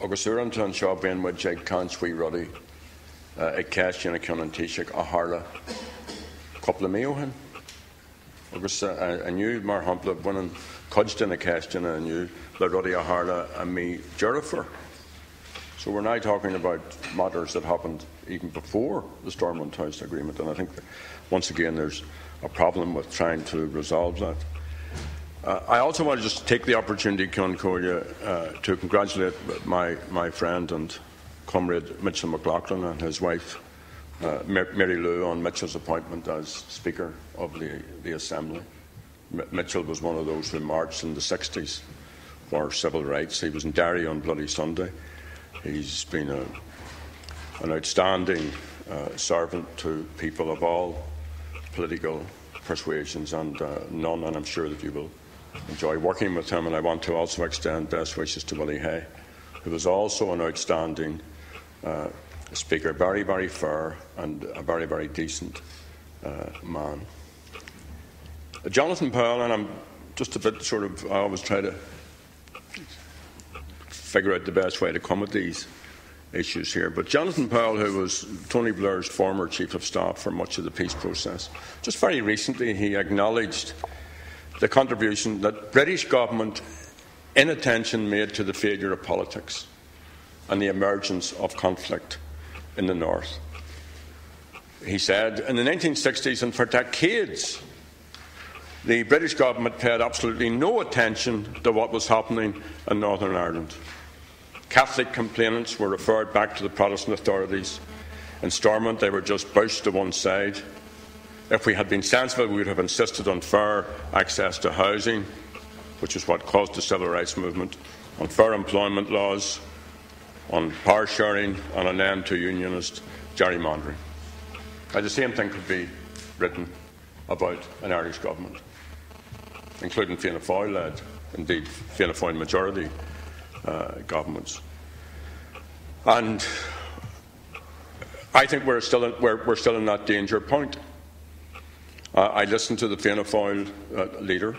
agus uaireanta an seo ben muid ag canshuí rudaí ag ceist na ceann Taoiseach a tharla couple of míohan. Agus aniu mar hampla bunan codst in a ceist in aniu le rudaí a tharla a mí Jerifer. So we're now talking about matters that happened even before the Stormont House Agreement, and I think that once again there's a problem with trying to resolve that. I also want to just take the opportunity, Cian Comhairle, to congratulate my friend and comrade Mitchell McLaughlin and his wife Mary Lou on Mitchell's appointment as Speaker of the Assembly. Mitchell was one of those who marched in the 60s for civil rights. He was in Derry on Bloody Sunday. He's been an outstanding servant to people of all political persuasions and none, and I'm sure that you will enjoy working with him. And I want to also extend best wishes to Willie Hay, who was also an outstanding Speaker, very, very fair and a very, very decent man. Jonathan Powell, and I'm just a bit I always try to figure out the best way to come at these issues here. But Jonathan Powell, who was Tony Blair's former Chief of Staff for much of the peace process, just very recently he acknowledged the contribution that British government inattention made to the failure of politics and the emergence of conflict in the north. He said, in the 1960s and for decades, the British government paid absolutely no attention to what was happening in Northern Ireland. Catholic complainants were referred back to the Protestant authorities. In Stormont, they were just pushed to one side. If we had been sensible, we would have insisted on fair access to housing, which is what caused the civil rights movement, on fair employment laws, on power sharing, and an end to unionist gerrymandering. Now, the same thing could be written about an Irish government, including Fianna Fáil-led, indeed Fianna Fáil majority governments. And I think we're still in that danger point. I listened to the Fianna Fáil leader,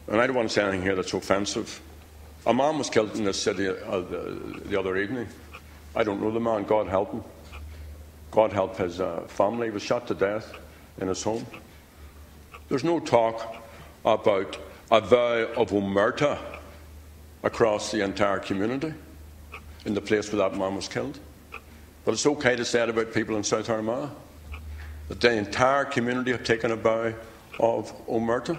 and I don't want to say anything here that's offensive. A man was killed in this city the other evening. I don't know the man, God help him. God help his family. He was shot to death in his home. There's no talk about a vow of omerta across the entire community in the place where that man was killed. But it's okay to say it about people in South Armagh, that the entire community have taken a vow of omerta.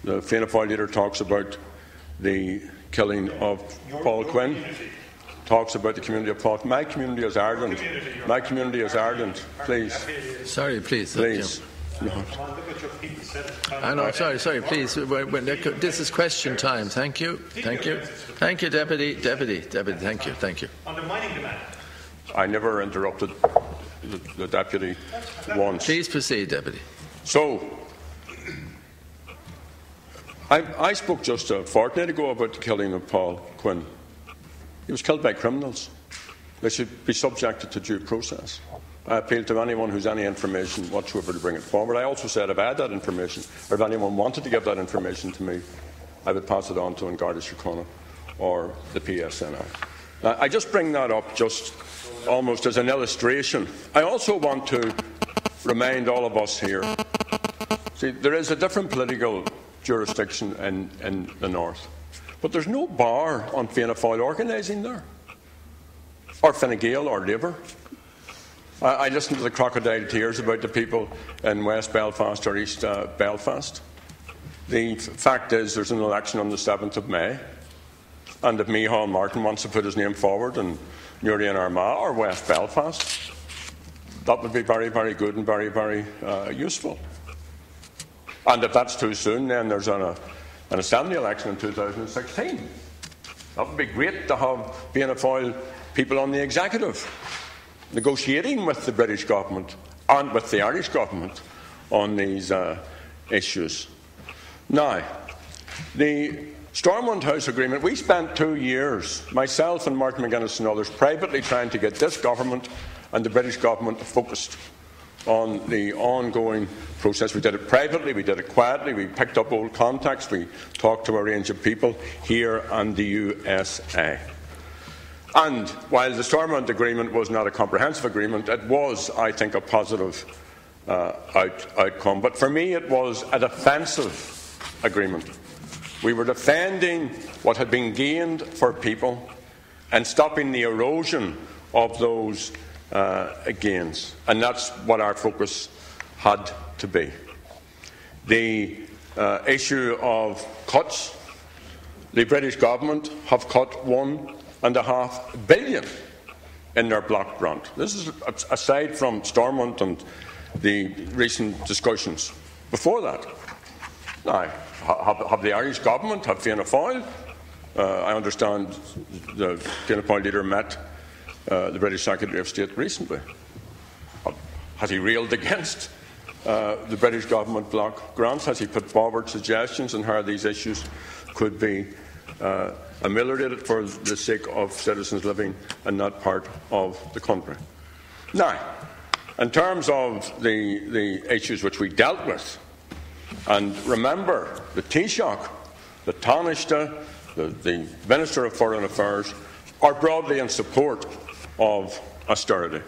The Fianna Fáil leader talks about the killing of Paul Quinn, talks about the community of Paul. My community is Ireland. My community is Ireland. Please. Sorry, please. Please. No. I know, sorry, please. This is question time. Thank you, Deputy. Thank you. Undermining demand. I never interrupted the Deputy once. Please proceed, Deputy. So, I spoke just a fortnight ago about the killing of Paul Quinn. He was killed by criminals. They should be subjected to due process. I appeal to anyone who's any information whatsoever to bring it forward. I also said if I had that information, or if anyone wanted to give that information to me, I would pass it on to An Garda Síochána or the PSNI. I just bring that up just almost as an illustration. I also want to remind all of us here, see, there is a different political jurisdiction in the north, but there's no bar on Fianna Fáil organising there, or Fine Gael or Labour. I listened to the crocodile tears about the people in West Belfast or East Belfast. The fact is there's an election on the 7th of May, and if Micheál Martin wants to put his name forward in Newry and Armagh or West Belfast, that would be very, very good and very, very useful. And if that's too soon, then there's an Assembly election in 2016. That would be great to have Fianna Fáil people on the executive, negotiating with the British government and with the Irish government on these issues. Now, the Stormont House Agreement, we spent 2 years, myself and Martin McGuinness and others, privately trying to get this government and the British government focused on the ongoing process. We did it privately, we did it quietly, we picked up old contacts, we talked to a range of people here and the USA. And while the Stormont Agreement was not a comprehensive agreement, it was, I think, a positive outcome. But for me, it was a defensive agreement. We were defending what had been gained for people and stopping the erosion of those gains. And that's what our focus had to be. The issue of cuts, the British government have cut $1.5 billion in their block grant. This is aside from Stormont and the recent discussions before that. Now, have the Irish government, have Fianna Fáil? I understand the Fianna Fáil leader met the British Secretary of State recently. Has he railed against the British government block grants? Has he put forward suggestions on how these issues could be ameliorated for the sake of citizens living in that part of the country? Now, in terms of the issues which we dealt with, and remember, the Taoiseach, the Taoiseach, the Minister of Foreign Affairs are broadly in support of austerity.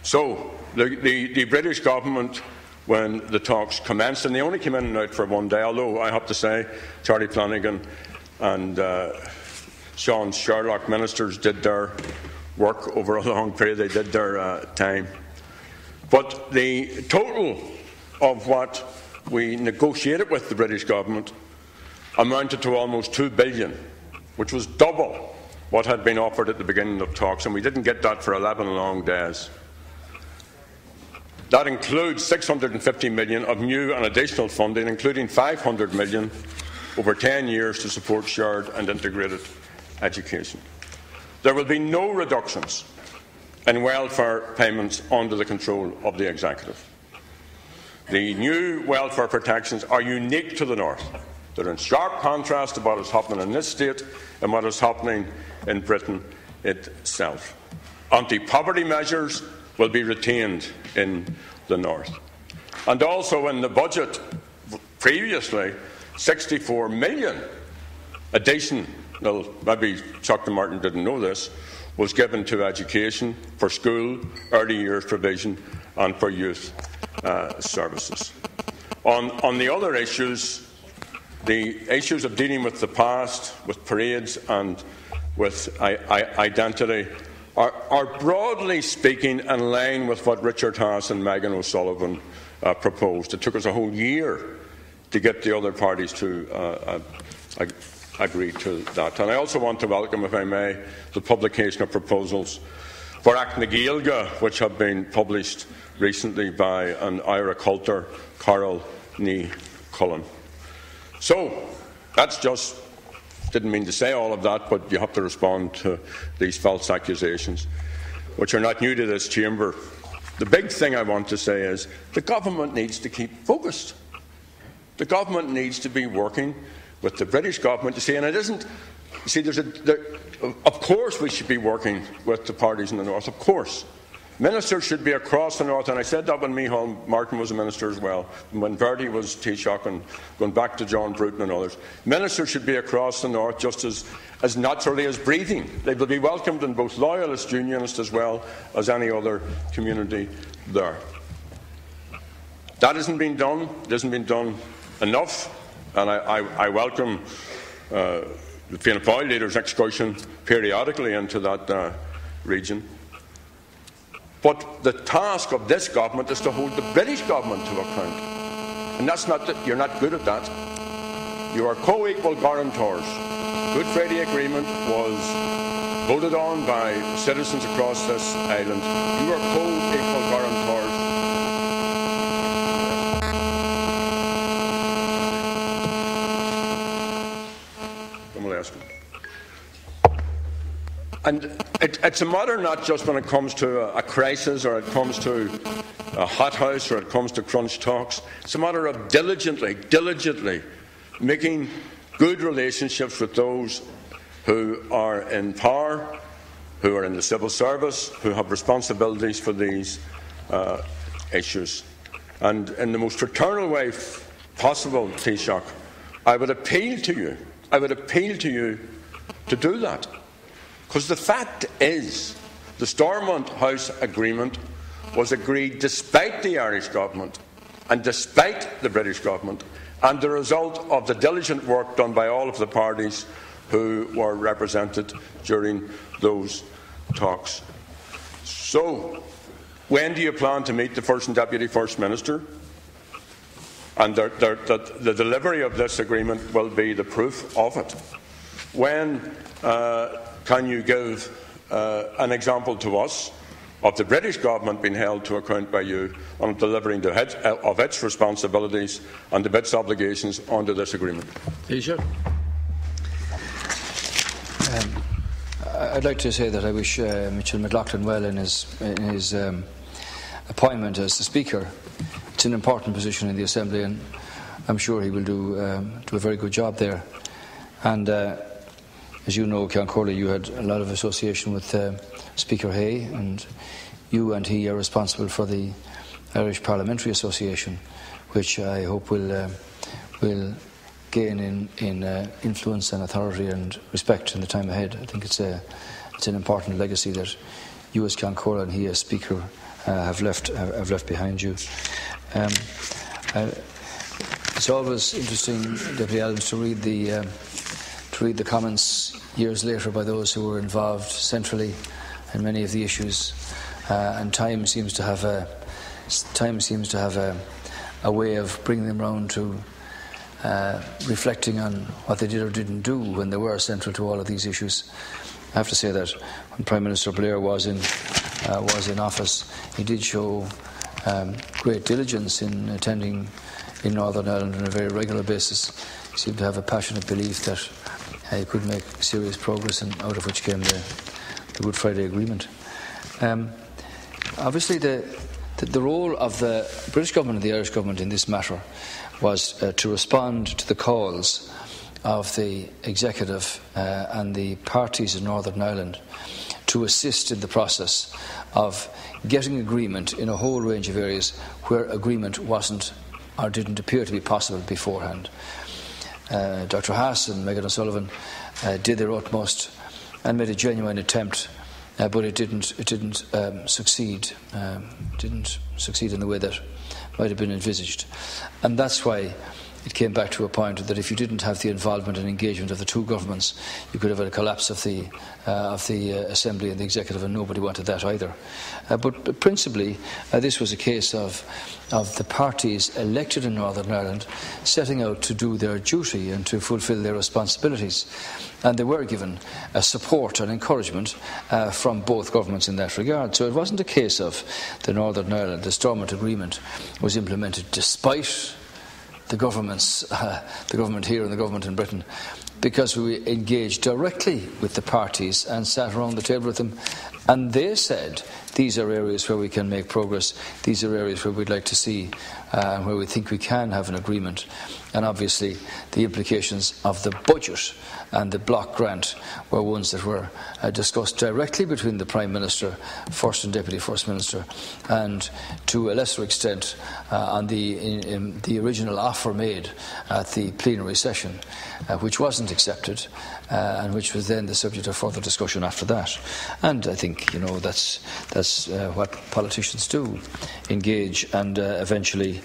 So the British government, when the talks commenced, and they only came in and out for one day, although I have to say Charlie Flanagan and Sean Sherlock, ministers, did their work over a long period. They did their time. But the total of what we negotiated with the British government amounted to almost $2 billion, which was double what had been offered at the beginning of talks, and we didn't get that for 11 long days. That includes $650 million of new and additional funding, including $500 million over 10 years to support shared and integrated education. There will be no reductions in welfare payments under the control of the Executive. The new welfare protections are unique to the North. They're in sharp contrast to what is happening in this state and what is happening in Britain itself. Anti-poverty measures will be retained in the North. And also in the budget previously, 64 million additional, maybe Dr. Martin didn't know this, was given to education, for school, early years provision and for youth services. On the other issues, the issues of dealing with the past, with parades and with identity are broadly speaking in line with what Richard Haas and Megan O'Sullivan proposed. It took us a whole year to get the other parties to agree to that. And I also want to welcome, if I may, the publication of proposals for Act na Gaeilge, which have been published recently by an Ira Coulter, Carol Ní Cullen. So, that's just, didn't mean to say all of that, but you have to respond to these false accusations, which are not new to this chamber. The big thing I want to say is the government needs to keep focused. The government needs to be working with the British government to see, and it isn't, you see, of course we should be working with the parties in the North, of course. Ministers should be across the North, and I said that when Micheál Martin was a minister as well, and when Verdi was Taoiseach, and going back to John Bruton and others. Ministers should be across the North just as naturally as breathing. They will be welcomed in both loyalist, unionist as well as any other community there. That hasn't been done. It hasn't been done enough, and I welcome the Fianna Fáil leader's excursion periodically into that region. But the task of this government is to hold the British government to account. And that's not that you're not good at that. You are co-equal guarantors. Good Friday Agreement was voted on by citizens across this island. You are co-equal guarantors. And it's a matter not just when it comes to a crisis or it comes to a hothouse or it comes to crunch talks. It's a matter of diligently making good relationships with those who are in power, who are in the civil service, who have responsibilities for these issues. And in the most fraternal way possible, Taoiseach, I would appeal to you to do that. Because the fact is, the Stormont House Agreement was agreed despite the Irish Government and despite the British Government, and the result of the diligent work done by all of the parties who were represented during those talks. So, when do you plan to meet the First and Deputy First Minister? And the delivery of this agreement will be the proof of it. When can you give an example to us of the British Government being held to account by you on delivering of its responsibilities and of its obligations under this agreement? Taoiseach. I'd like to say that I wish Mitchell McLaughlin well in his appointment as the Speaker. It's an important position in the Assembly, and I'm sure he will do a very good job there. And as you know, Ceann Comhairle, you had a lot of association with Speaker Hay, and you and he are responsible for the Irish Parliamentary Association, which I hope will gain in influence and authority and respect in the time ahead. I think it's an important legacy that you as Ceann Comhairle and he as Speaker have left behind you. It's always interesting, Deputy Adams, to read the comments years later by those who were involved centrally in many of the issues, and time seems to have a way of bringing them round to reflecting on what they did or didn't do when they were central to all of these issues. I have to say that when Prime Minister Blair was in office, he did show great diligence in attending in Northern Ireland on a very regular basis. He seemed to have a passionate belief that he could make serious progress, and out of which came the Good Friday Agreement. Obviously, the role of the British Government and the Irish Government in this matter was to respond to the calls of the Executive and the parties in Northern Ireland to assist in the process of getting agreement in a whole range of areas where agreement wasn't or didn't appear to be possible beforehand. Dr. Haas and Megan O'Sullivan did their utmost and made a genuine attempt, but it didn't succeed. Didn't succeed in the way that might have been envisaged, and that's why it came back to a point that if you didn't have the involvement and engagement of the two governments, you could have had a collapse of the Assembly and the Executive, and nobody wanted that either. But principally, this was a case of the parties elected in Northern Ireland setting out to do their duty and to fulfil their responsibilities. And they were given support and encouragement from both governments in that regard. So it wasn't a case of the Northern Ireland, the Stormont Agreement was implemented despite the government here and the government in Britain, because we engaged directly with the parties and sat around the table with them, and they said these are areas where we can make progress, these are areas where we'd like to see where we think we can have an agreement. And obviously the implications of the budget and the block grant were ones that were discussed directly between the Prime Minister, First and Deputy First Minister, and to a lesser extent on the original offer made at the plenary session, which wasn't accepted, and which was then the subject of further discussion after that. And I think that's what politicians do: engage and eventually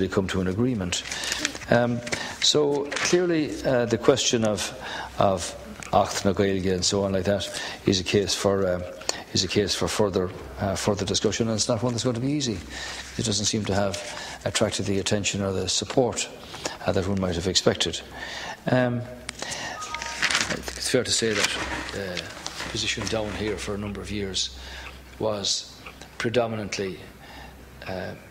come to an agreement. So clearly, the question of Acht na Gaeilge and so on like that is a case for further discussion, and it's not one that's going to be easy. It doesn't seem to have attracted the attention or the support that one might have expected. I think it's fair to say that the position down here for a number of years was predominantly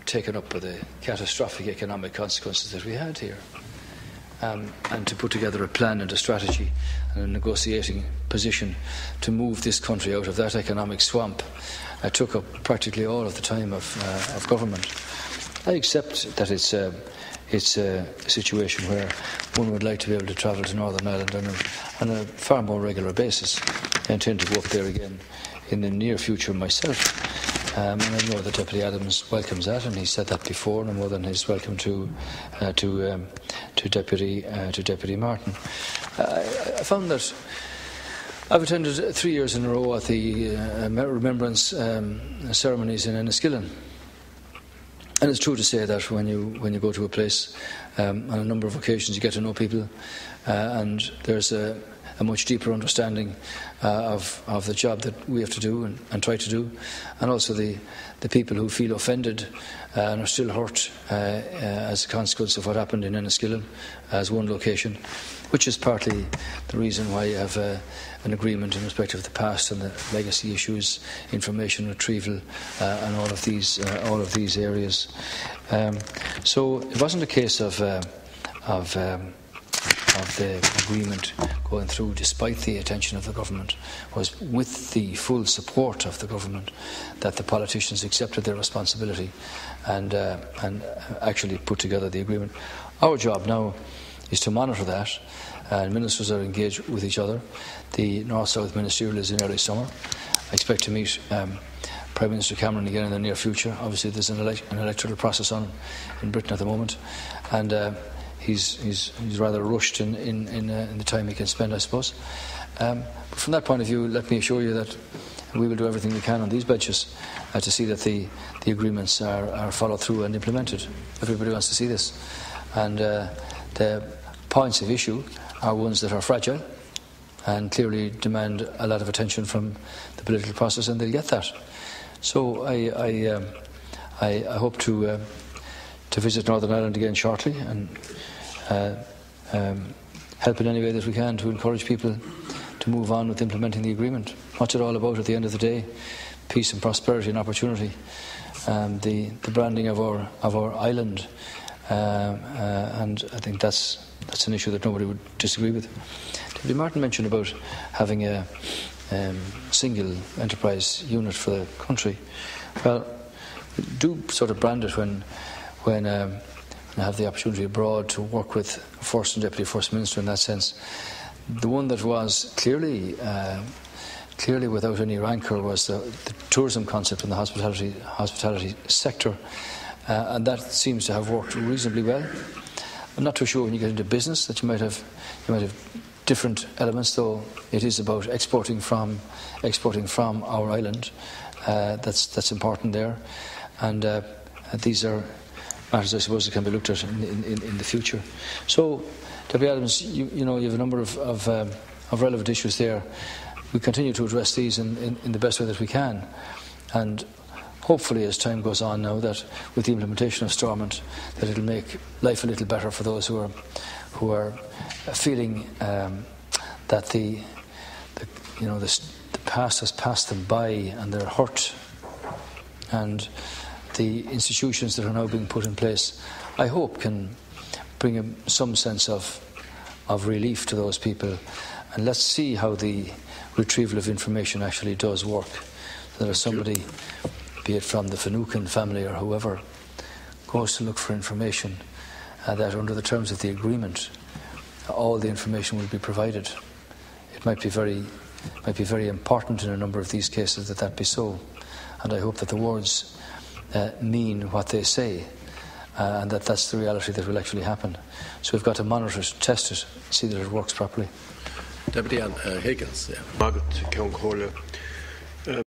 taken up by the catastrophic economic consequences that we had here, and to put together a plan and a strategy and a negotiating position to move this country out of that economic swamp took up practically all of the time of government. I accept that it's a situation where one would like to be able to travel to Northern Ireland on a far more regular basis. I intend to go up there again in the near future myself. And I know that Deputy Adams welcomes that, and he said that before, no more than his welcome to Deputy Martin. I found that I've attended 3 years in a row at the remembrance ceremonies in Enniskillen. And it's true to say that when you go to a place, on a number of occasions you get to know people, and there's a much deeper understanding of the job that we have to do and try to do, and also the people who feel offended and are still hurt as a consequence of what happened in Enniskillen as one location, which is partly the reason why you have an agreement in respect of the past and the legacy issues, information retrieval, and all of these areas. So it wasn't a case of the agreement going through despite the attention of the government. It was with the full support of the government that the politicians accepted their responsibility and actually put together the agreement. Our job now is to monitor that. Ministers are engaged with each other. The North-South Ministerial is in early summer. I expect to meet Prime Minister Cameron again in the near future. Obviously there's an electoral process on in Britain at the moment, and he's rather rushed in the time he can spend, I suppose. But from that point of view, let me assure you that we will do everything we can on these benches to see that the agreements are followed through and implemented. Everybody wants to see this, and the points of issue are ones that are fragile and clearly demand a lot of attention from the political process, and they'll get that. So I hope to visit Northern Ireland again shortly and help in any way that we can to encourage people to move on with implementing the agreement. What's it all about at the end of the day? Peace and prosperity and opportunity. The branding of our island, and I think that's an issue that nobody would disagree with. Deputy Martin mentioned about having a single enterprise unit for the country. Well, we do sort of brand it when I have the opportunity abroad to work with First and Deputy First Minister in that sense. The one that was clearly without any rancour was the tourism concept in the hospitality sector, and that seems to have worked reasonably well. I'm not too sure when you get into business that you might have different elements, though it is about exporting from our island. That's important there, and these are matters I suppose that can be looked at in the future. So, Deputy Adams, you have a number of relevant issues there. We continue to address these in the best way that we can, and hopefully as time goes on now, that with the implementation of Stormont, that it'll make life a little better for those who are feeling that the past has passed them by and they're hurt, and the institutions that are now being put in place, I hope, can bring some sense of relief to those people. And let's see how the retrieval of information actually does work. That if somebody, be it from the Finucane family or whoever, goes to look for information, that under the terms of the agreement, all the information will be provided. It might be very important in a number of these cases that be so. And I hope that the words mean what they say, and that's the reality that will actually happen. So we've got to monitor it, test it, see that it works properly. Deputy Higgins, yeah. Margaret Count Corley.